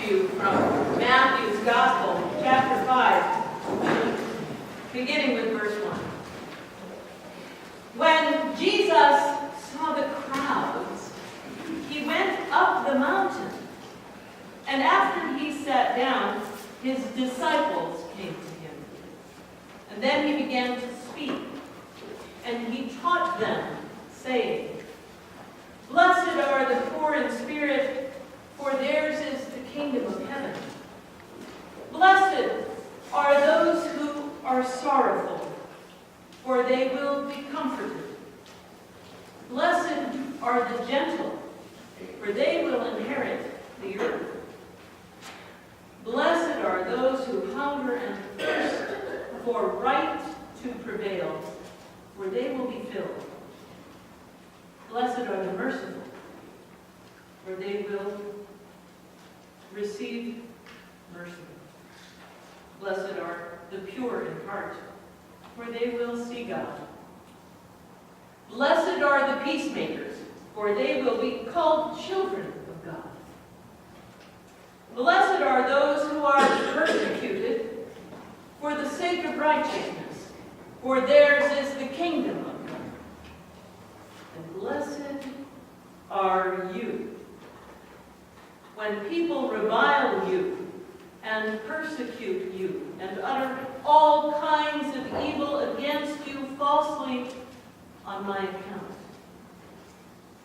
to you from Matthew's Gospel, chapter 5, beginning with verse 1. When Jesus saw the crowds, he went up the mountain, and after he sat down, his disciples came to him. And then he began to speak, and he taught them, saying, "Blessed are the poor in spirit, for theirs is the kingdom of heaven. Blessed are those who are sorrowful, for they will be comforted. Blessed are the gentle, for they will inherit the earth. Blessed are those who hunger and thirst for right to prevail, for they will be filled. Blessed are the merciful, for they will receive mercy. Blessed are the pure in heart, for they will see God. Blessed are the peacemakers, for they will be called children of God. Blessed are those who are persecuted for the sake of righteousness, for theirs is the kingdom of God. And blessed are you when people revile you and persecute you and utter all kinds of evil against you falsely on my account.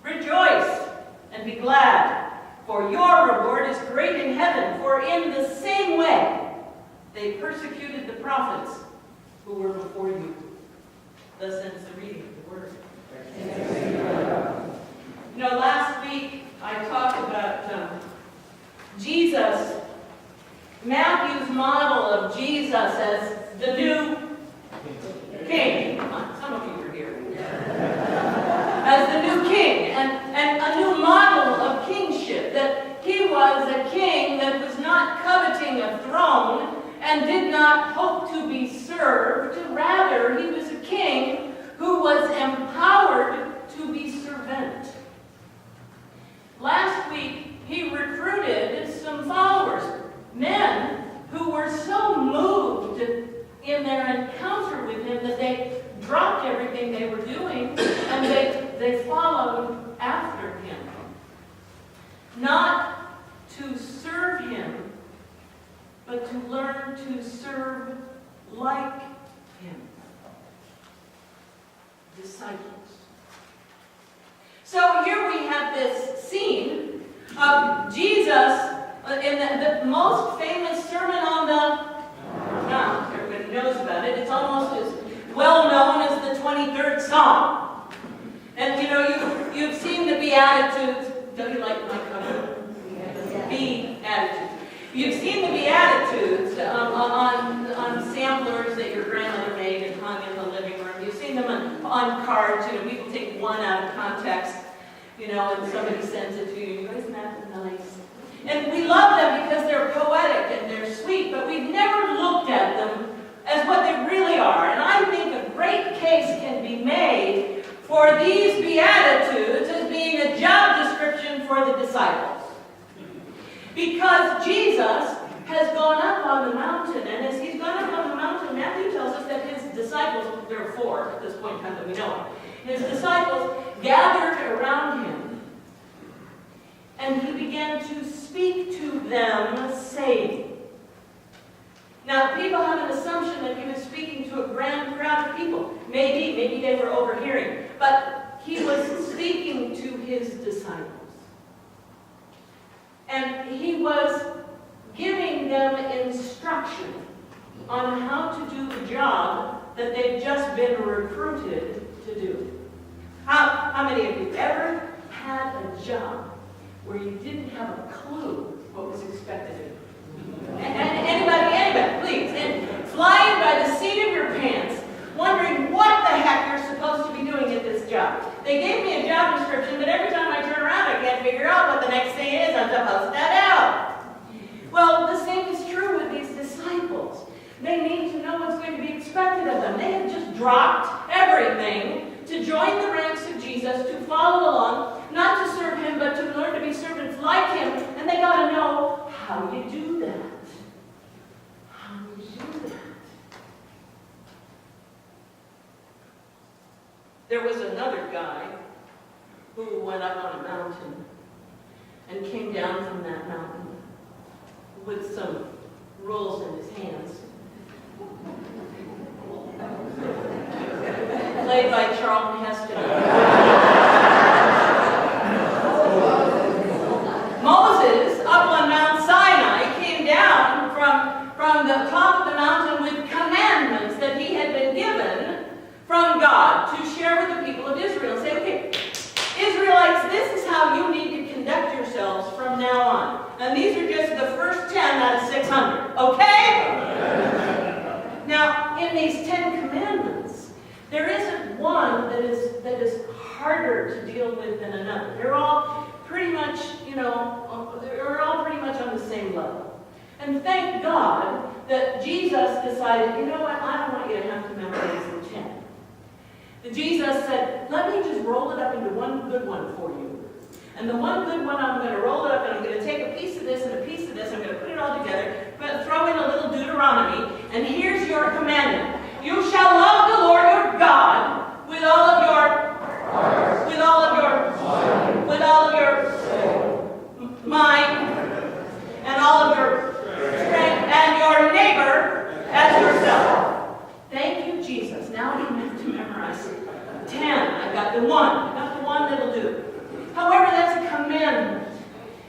Rejoice and be glad, for your reward is great in heaven, for in the same way they persecuted the prophets who were before you." Thus ends the reading of the word. You know, last week I talked about Jesus, Matthew's model of Jesus as the new king. Come on, some of you were here. As the new king, and a new model of kingship, that he was a king that was not coveting a throne and did not hope to be served. Rather, he was a king who was empowered to be servant. Last week, he recruited some followers, men who were so moved in their encounter with him that they dropped everything they were doing and they followed after him. Not to serve him, but to learn to serve like him. Disciples. So here we have this scene of Jesus in the most famous Sermon on the Mount. Everybody knows about it. It's almost as well known as the 23rd Psalm. And you know, you've seen the Beatitudes. Don't you like my cover? Beatitudes. You've seen the Beatitudes on samplers that your grandmother made and hung in the living room. You've seen them on cards. You know, people take one out of context, you know, and somebody sends it to you. And you go, "Isn't that nice?" And we love them because they're poetic and they're sweet, but we've never looked at them as what they really are. And I think a great case can be made for these Beatitudes as being a job description for the disciples. Because Jesus has gone up on the mountain, and as he's gone up on the mountain, Matthew tells us that his disciples, there are 4 at this point in time that we know of, his disciples gathered around him, and he began to speak to them, saying. Now, people have an assumption that he was speaking to a grand crowd of people. Maybe they were overhearing, but he was speaking to his disciples. And he was giving them instruction on how to do the job that they've just been recruited to do. How many of you ever had a job where you didn't have a clue what was expected of you? Anybody, please. And flying by the seat of your pants, wondering what the heck you're supposed to be doing at this job. They gave me a job description, but every time I turn around, I can't figure out what the next thing is I'm supposed to know. Well, the same is true with these disciples. They need to know what's going to be expected of them. They have just dropped everything to join the ranks of Jesus, to follow along, not to serve him, but to learn to be servants like him. And they got to know how do you do that? How do you do that? There was another guy who went up on a mountain and came down from that mountain with some rules in his hands. Played by Charlton Heston. Moses, up on Mount Sinai, came down from the top of the mountain with commandments that he had been given from God to share with the people of Israel. Say, okay, Israelites, this is how you need to conduct yourselves from now on. And these are just the first 10 out of 600, okay? Now, in these 10 commandments, there isn't one that is harder to deal with than another. They're all pretty much, they're all pretty much on the same level. And thank God that Jesus decided, you know what, I don't want you to have to memorize the 10. That Jesus said, let me just roll it up into one good one for you. And the one good one, I'm going to roll it up and I'm going to take a piece of this and a piece of this. I'm going to put it all together, but throw in a little Deuteronomy. And here's your commandment. You shall love the Lord your God with all of your heart, with all of your mind, and all of your strength, and your neighbor as yourself. Thank you, Jesus. Now I don't have to memorize 10. I got the one. I got the one that'll do. However, that's a commandment.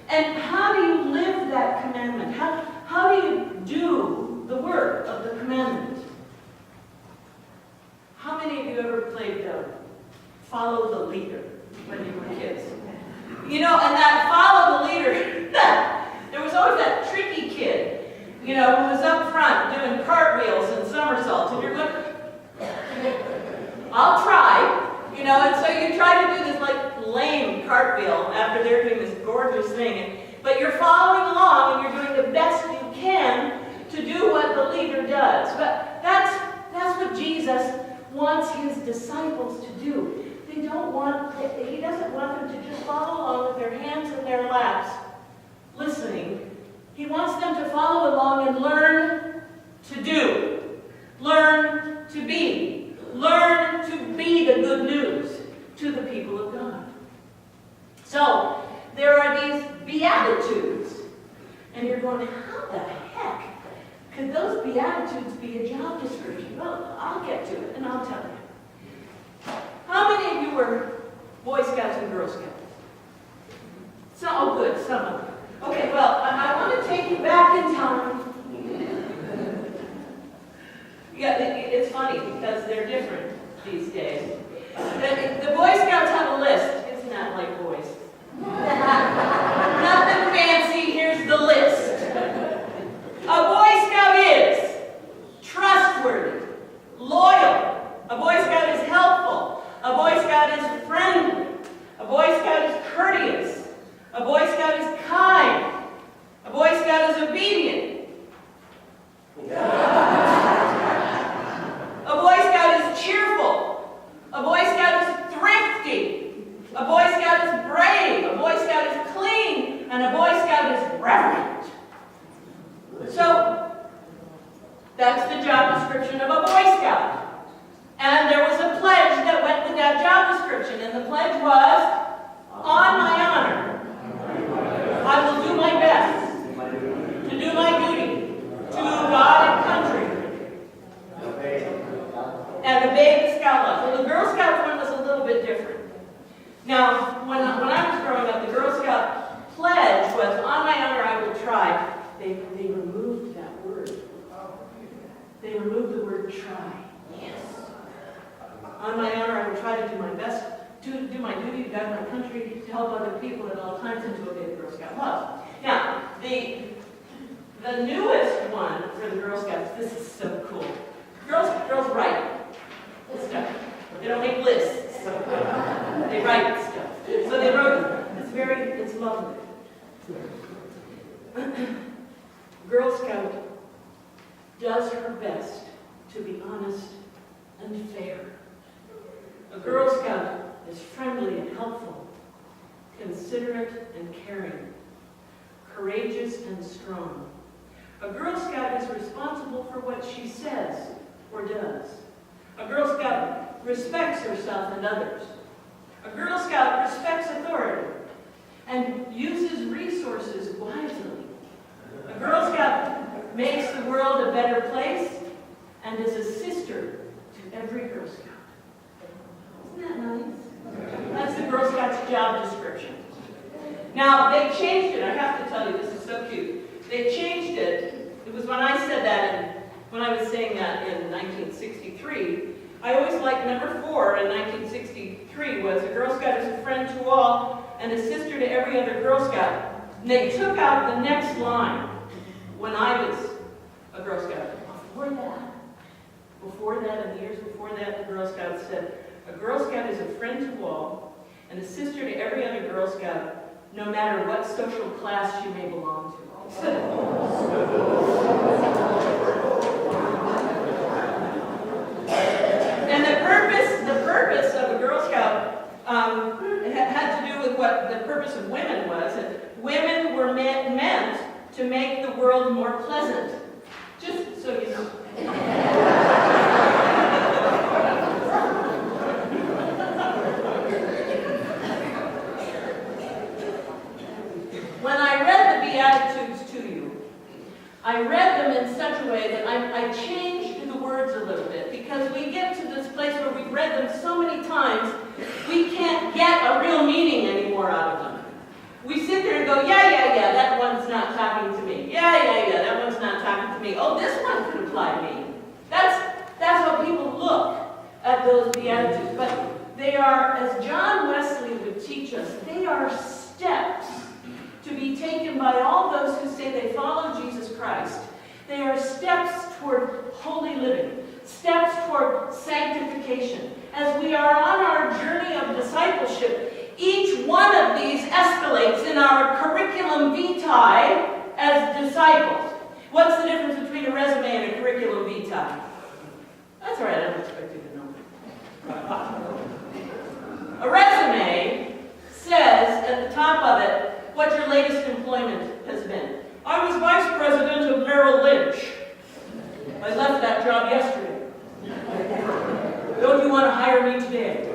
And how do you live that commandment? How do you do the work of the commandment? How many of you ever played follow the leader when you were kids? And that follow the leader, there was always that tricky kid, who was up front doing cartwheels and somersaults. And you're going, I'll try. And so you try to do this lame cartwheel after they're doing this gorgeous thing. But you're following along and you're doing the best you can to do what the leader does. But that's what Jesus wants his disciples to do. He doesn't want them to just follow along with their hands in their laps, listening. He wants them to follow along and learn to do. Learn to be. Learn to be the good news to the people of God. So, there are these Beatitudes. And you're going, how the heck could those Beatitudes be a job description? Well, I'll get to it and I'll tell you. How many of you were Boy Scouts and Girl Scouts? Good, some of them. Okay, well, I want to take you back in time. Yeah, it's funny because they're different these days. The Boy Scouts have a list. Isn't that like boys? Nothing fancy, here's the list. A Boy Scout is trustworthy, loyal. A Boy Scout is helpful. A Boy Scout is friendly. A Boy Scout is courteous. A Boy Scout is kind. A Boy Scout is obedient. A Boy Scout is cheerful. A Boy Scout is thrifty. A Boy Scout is brave. A Boy Scout is clean. And a Boy Scout is reverent. So, that's the job description of a Boy Scout. And there was a pledge that went with that job description. And the pledge was, on my honor, I will do my best to do my duty to God and country and obey the Scout laws. Well, the Girl Scout one was a little bit different. Now, when I was growing up, the Girl Scout pledge was, on my honor, I will try. They removed that word. They removed the word try. Yes. On my honor, I will try to do my best to do my duty to guide my country, to help other people at all times, and to obey the Girl Scout laws. Now, the newest one for the Girl Scouts, this is so cool. Girls write stuff. They don't make lists. They write stuff. So they wrote, it's lovely. Girl Scout does her best to be honest and fair. A Girl Scout is friendly and helpful, considerate and caring, courageous and strong. A Girl Scout is responsible for what she says or does. A Girl Scout respects herself and others. A Girl Scout respects authority and uses resources wisely. A Girl Scout makes the world a better place and is a sister to every Girl Scout. Isn't that nice? That's the Girl Scouts' job description. Now, they changed it. I have to tell you, this is so cute. They changed it. It was when I said that, when I was saying that in 1963. I always liked number 4 in 1963 was, a Girl Scout is a friend to all and a sister to every other Girl Scout. And they took out the next line when I was a Girl Scout. Before that, in the years before that, the Girl Scouts said, a Girl Scout is a friend to all and a sister to every other Girl Scout, no matter what social class she may belong to. And the purpose of a Girl Scout had to do with what the purpose of women was. And women were meant to make the world more pleasant. Just so you know. When I read the Beatitudes to you, I read them in such a way that I changed the words a little bit, because we get to this place where we've read them so many times, we can't get a real meaning anymore out of them. We sit there and go, yeah, that one's not talking to me. Yeah, that one's not talking to me. Oh, this one could apply to me. That's how people look at those Beatitudes. But they are, as John Wesley would teach us, they are steps to be taken by all those who say they follow Jesus Christ. They are steps toward holy living, steps toward sanctification. As we are on our journey of discipleship, each one of these escalates in our curriculum vitae as disciples. What's the difference between a resume and a curriculum vitae? That's all right, I don't expect you to know. A resume says at the top of it what your latest employment has been. I was vice president of Merrill Lynch. I left that job yesterday. Don't you want to hire me today?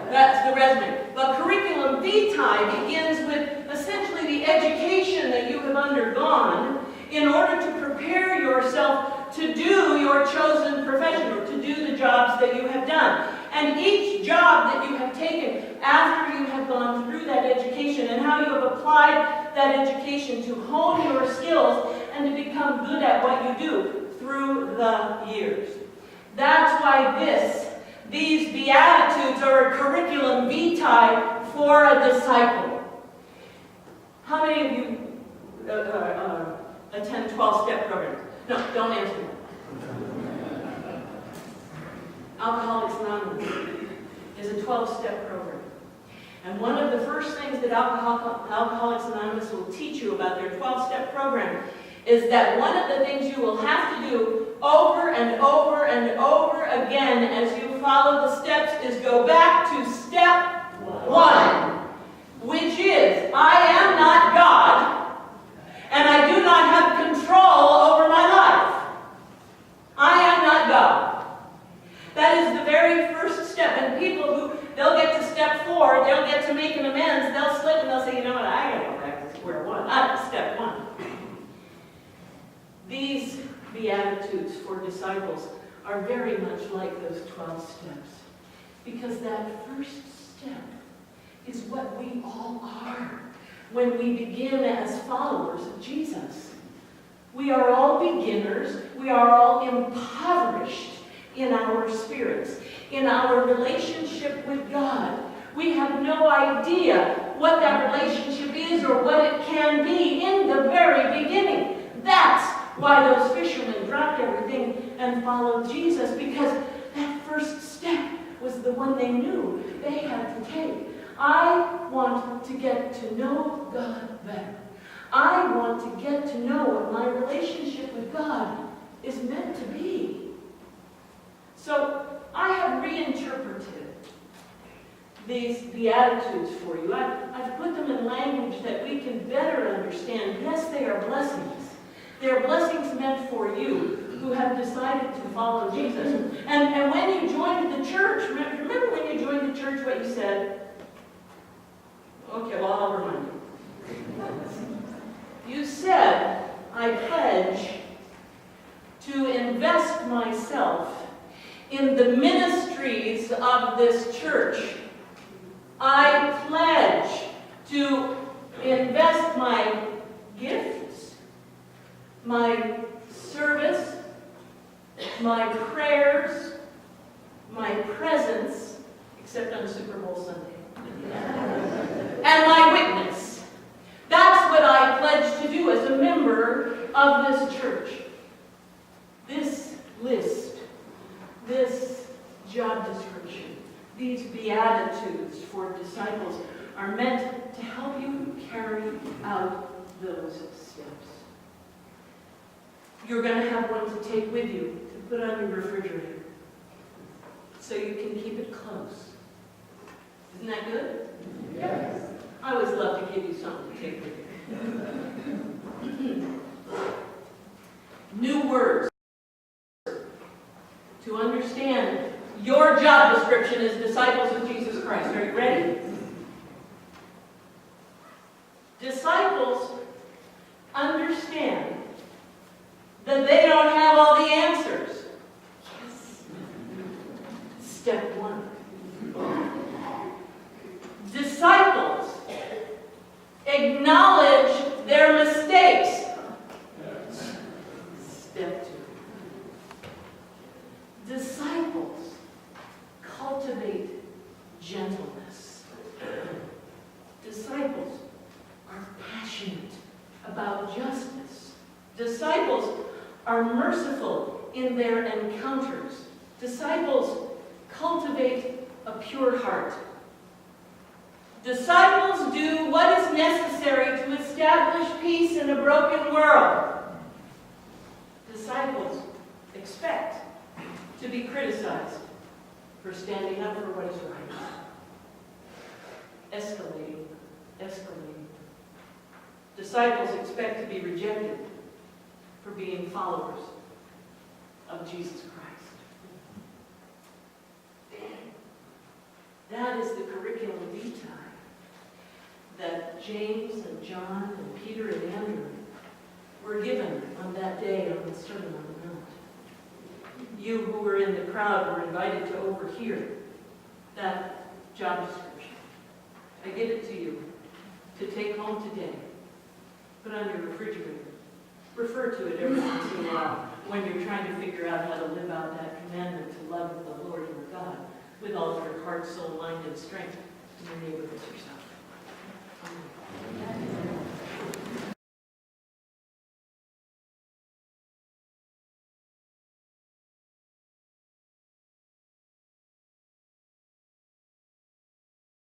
That's the resume. But curriculum vitae begins with essentially the education that you have undergone in order to prepare yourself to do your chosen profession, or to do the jobs that you have done. And each job that you have taken after you have gone through that education, and how you have applied that education to hone your skills and to become good at what you do through the years. That's why these Beatitudes are a curriculum vitae for a disciple. How many of you attend 12-step programs? No, don't answer me. Alcoholics Anonymous is a 12-step program. And one of the first things that Alcoholics Anonymous will teach you about their 12-step program is that one of the things you will have to do over and over and over again as you follow the steps is go back to step 1, which is, I am not God, and I do not have control over my life. I am not God. That is the very first step. And people who, they'll get to step 4, they'll get to make an amends, they'll slip and they'll say, you know what, I gotta go back to square one. Step 1. These Beatitudes for disciples are very much like those 12 steps. Because that first step is what we all are when we begin as followers of Jesus. We are all beginners. We are all impoverished in our spirits, in our relationship with God. We have no idea what that relationship is or what it can be in the very beginning. That's why those fishermen dropped everything and followed Jesus, because that first step was the one they knew they had to take. I want to get to know God better. I want to get to know what my relationship with God is meant to be. So I have reinterpreted these Beatitudes for you. I I've put them in language that we can better understand. Yes, they are blessings. They are blessings meant for you who have decided to follow Jesus. And when you joined the church, remember when you joined the church what you said? Okay, well, I'll remind you. You said, I pledge to invest myself in the ministries of this church. I pledge to invest my gifts, my service, my prayers, my presence, except on Super Bowl Sunday, and my witness. That's what I pledge to do as a member of this church. This list, this job description, these beatitudes for disciples are meant to help you carry out those steps. You're going to have one to take with you to put on your refrigerator so you can keep it close. Isn't that good? Yes. I always love to give you something to take with you. New words. To understand your job description as disciples of Jesus Christ. Are you ready? Disciples understand that they don't have all the answers. Yes. Step one. Disciples acknowledge their mistakes. Step two. Disciples cultivate gentleness. Disciples are passionate about justice. Disciples are merciful in their encounters. Disciples cultivate a pure heart. Disciples do what is necessary to establish peace in a broken world. Disciples expect to be criticized for standing up for what is right. Escalating. Disciples expect to be rejected for being followers of Jesus Christ. That is the curriculum vitae that James and John and Peter and Andrew were given on that day on the Sermon on the Mount. You who were in the crowd were invited to overhear that job description. I give it to you to take home today. Put on your refrigerator. Refer to it every once in a while when you're trying to figure out how to live out that commandment to love the Lord your God with all of your heart, soul, mind, and strength, and your neighbor as yourself. Amen.